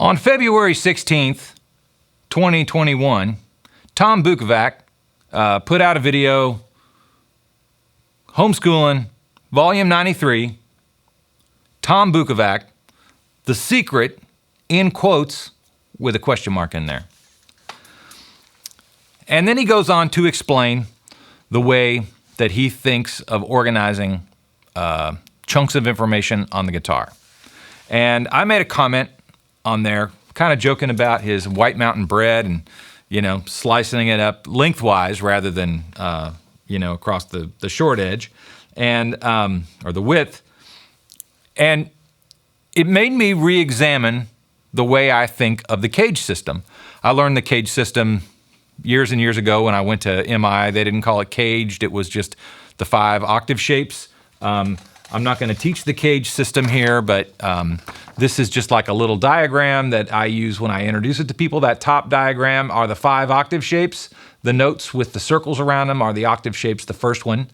On February 16th, 2021, Tom Bukovac put out a video, Homeschooling, Volume 93, Tom Bukovac, The Secret, in quotes, with a question mark in there. And then he goes on to explain the way that he thinks of organizing chunks of information on the guitar. And I made a comment on there, kind of joking about his White Mountain bread and, you know, slicing it up lengthwise rather than, you know, across the short edge and, or the width. And it made me re-examine the way I think of the CAGED system. I learned the CAGED system years and years ago when I went to MI. They didn't call it CAGED, it was just the 5 octave shapes. I'm not going to teach the CAGED system here, but this is just like a little diagram that I use when I introduce it to people. That top diagram are the 5 octave shapes. The notes with the circles around them are the octave shapes. The first one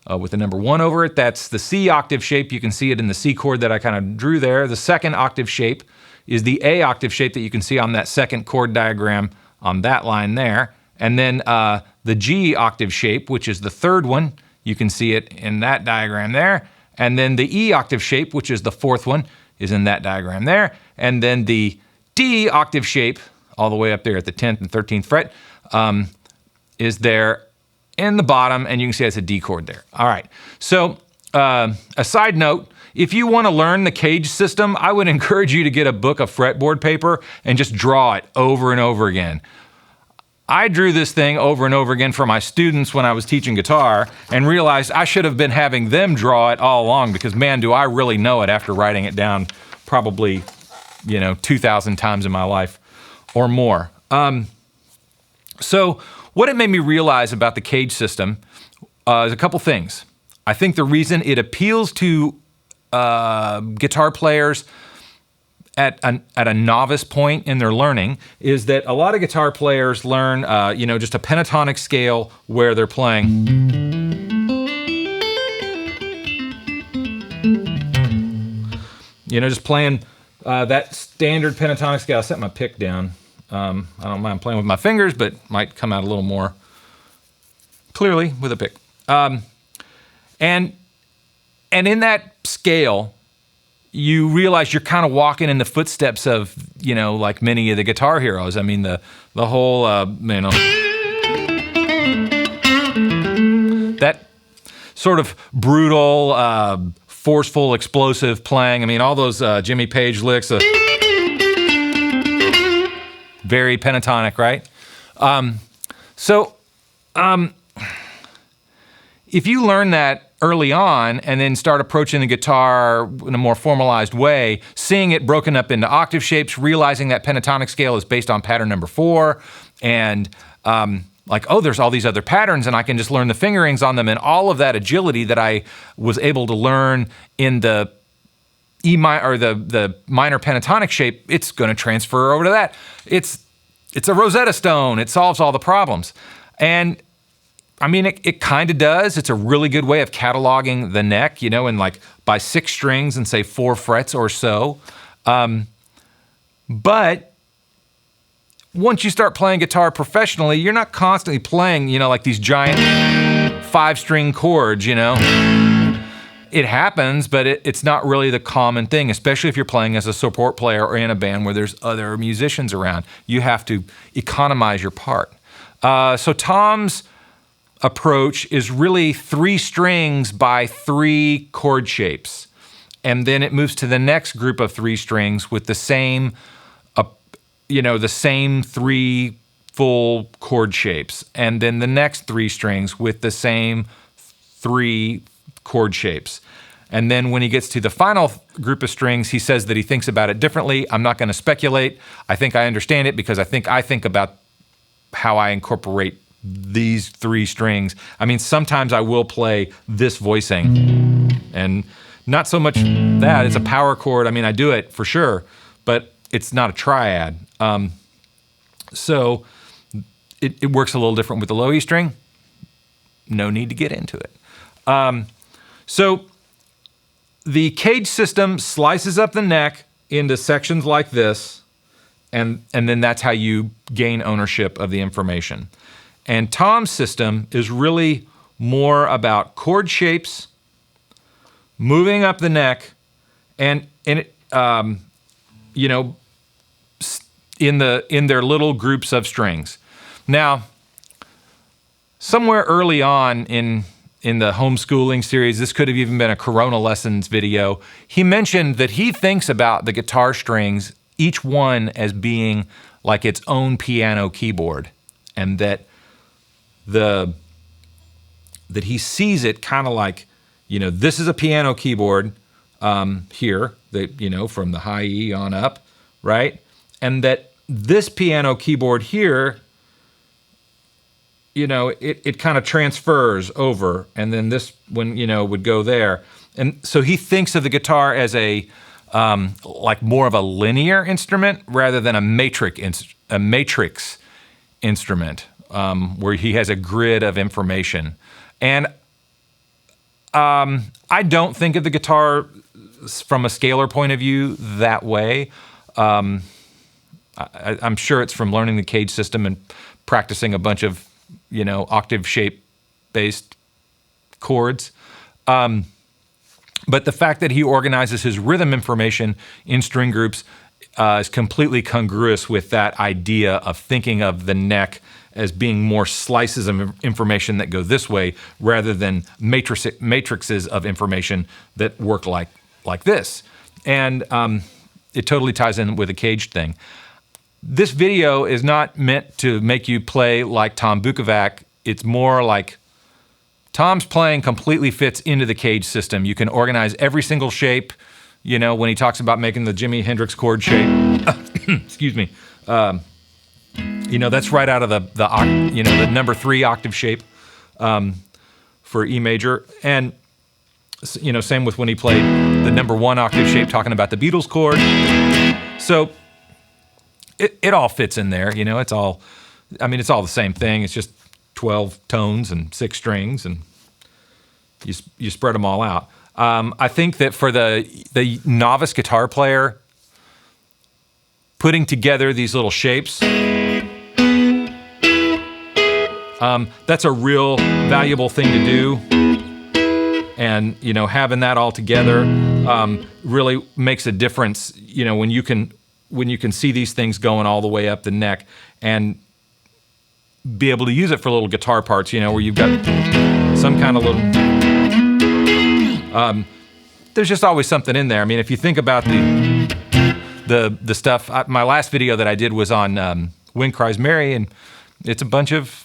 with the number 1 over it, that's the C octave shape. You can see it in the C chord that I kind of drew there. The second octave shape is the A octave shape that you can see on that second chord diagram on that line there. And then the G octave shape, which is the third one, you can see it in that diagram there. And then the E octave shape, which is the fourth one, is in that diagram there. And then the D octave shape, all the way up there at the 10th and 13th fret, is there in the bottom, and you can see it's a D chord there. All right, so a side note, if you want to learn the CAGED system, I would encourage you to get a book of fretboard paper and just draw it over and over again. I drew this thing over and over again for my students when I was teaching guitar and realized I should have been having them draw it all along because, man, do I really know it after writing it down probably, you know, 2,000 times in my life or more. So what it made me realize about the CAGED system is a couple things. I think the reason it appeals to guitar players at a novice point in their learning is that a lot of guitar players learn, you know, just a pentatonic scale where they're playing. You know, just playing that standard pentatonic scale. I'll set my pick down. I don't mind playing with my fingers, but might come out a little more clearly with a pick. And in that scale, you realize you're kind of walking in the footsteps of, you know, like many of the guitar heroes. I mean, the whole, you know, that sort of brutal, forceful, explosive playing. I mean, all those Jimmy Page licks, very pentatonic, right? If you learn that early on and then start approaching the guitar in a more formalized way, seeing it broken up into octave shapes, realizing that pentatonic scale is based on pattern number 4, and like, oh, there's all these other patterns and I can just learn the fingerings on them, and all of that agility that I was able to learn in the E minor or the minor pentatonic shape, it's going to transfer over to that. It's a Rosetta Stone. It solves all the problems. And I mean, it kind of does. It's a really good way of cataloging the neck, you know, and like by 6 strings and say 4 frets or so. But once you start playing guitar professionally, you're not constantly playing, you know, like these giant 5-string chords, you know. It happens, but it's not really the common thing, especially if you're playing as a support player or in a band where there's other musicians around. You have to economize your part. So Tom's approach is really 3 strings by 3 chord shapes. And then it moves to the next group of 3 strings with the same, you know, the same 3 full chord shapes. And then the next 3 strings with the same 3 chord shapes. And then when he gets to the final group of strings, he says that he thinks about it differently. I'm not going to speculate. I think I understand it because I think about how I incorporate these 3 strings. I mean, sometimes I will play this voicing and not so much that. It's a power chord. I mean, I do it for sure, but it's not a triad. So it works a little different with the low E string. No need to get into it. So the CAGED system slices up the neck into sections like this, and then that's how you gain ownership of the information. And Tom's system is really more about chord shapes, moving up the neck, and it, you know, in their little groups of strings. Now, somewhere early on in the homeschooling series, this could have even been a Corona Lessons video, he mentioned that he thinks about the guitar strings, each one as being like its own piano keyboard, and that he sees it kind of like, you know, this is a piano keyboard here, that, you know, from the high E on up, right? And that this piano keyboard here, you know, it kind of transfers over, and then this one, you know, would go there. And so he thinks of the guitar as a like more of a linear instrument rather than a matrix instrument, where he has a grid of information. And I don't think of the guitar from a scalar point of view that way. I'm sure it's from learning the CAGED system and practicing a bunch of, you know, octave shape based chords. But the fact that he organizes his rhythm information in string groups is completely congruous with that idea of thinking of the neck as being more slices of information that go this way rather than matrices of information that work like this. And it totally ties in with the CAGED thing. This video is not meant to make you play like Tom Bukovac. It's more like Tom's playing completely fits into the CAGED system. You can organize every single shape. You know, when he talks about making the Jimi Hendrix chord shape, excuse me, you know, that's right out of the number 3 octave shape for E major. And, you know, same with when he played the number 1 octave shape, talking about the Beatles chord. So it all fits in there, you know, it's all the same thing. It's just 12 tones and 6 strings, and you spread them all out. I think that for the novice guitar player, putting together these little shapes, that's a real valuable thing to do. And, you know, having that all together really makes a difference, you know, when you can see these things going all the way up the neck and be able to use it for little guitar parts, you know, where you've got some kind of little, there's just always something in there. I mean, if you think about the stuff, my last video that I did was on Wind Cries Mary, and it's a bunch of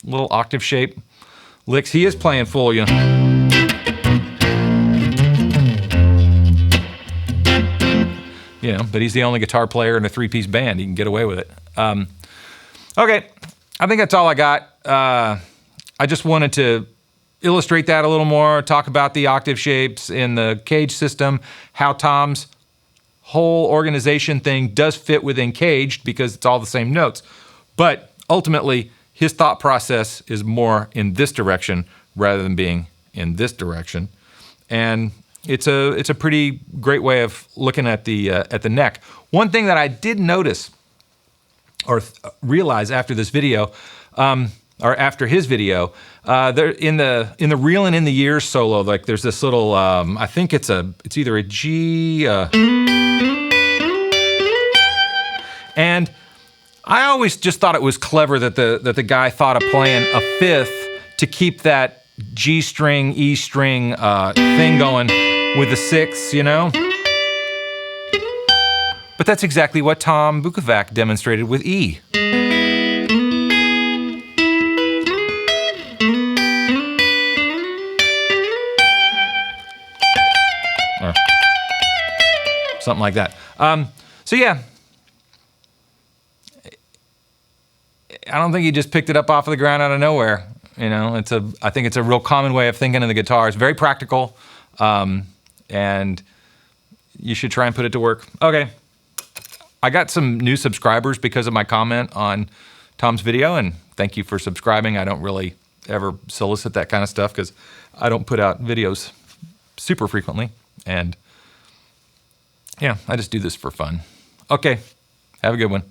little octave shape licks. He is playing full, you know. You know, but he's the only guitar player in a 3-piece band. He can get away with it. Okay, I think that's all I got. I just wanted to illustrate that a little more, talk about the octave shapes in the CAGED system, how Tom's whole organization thing does fit within CAGED because it's all the same notes. But ultimately, his thought process is more in this direction rather than being in this direction. And it's a pretty great way of looking at the neck. One thing that I did notice or realize after this video, or after his video, there in the Reelin' in the Years solo, like there's this little, I think it's either a G, and I always just thought it was clever that the guy thought of playing a 5th to keep that G string, E string thing going with the 6, you know? But that's exactly what Tom Bukovac demonstrated with E. Or something like that. So yeah, I don't think he just picked it up off of the ground out of nowhere. You know, I think it's a real common way of thinking of the guitar. It's very practical, and you should try and put it to work. Okay, I got some new subscribers because of my comment on Tom's video, and thank you for subscribing. I don't really ever solicit that kind of stuff because I don't put out videos super frequently, and yeah, I just do this for fun. Okay, Have a good one.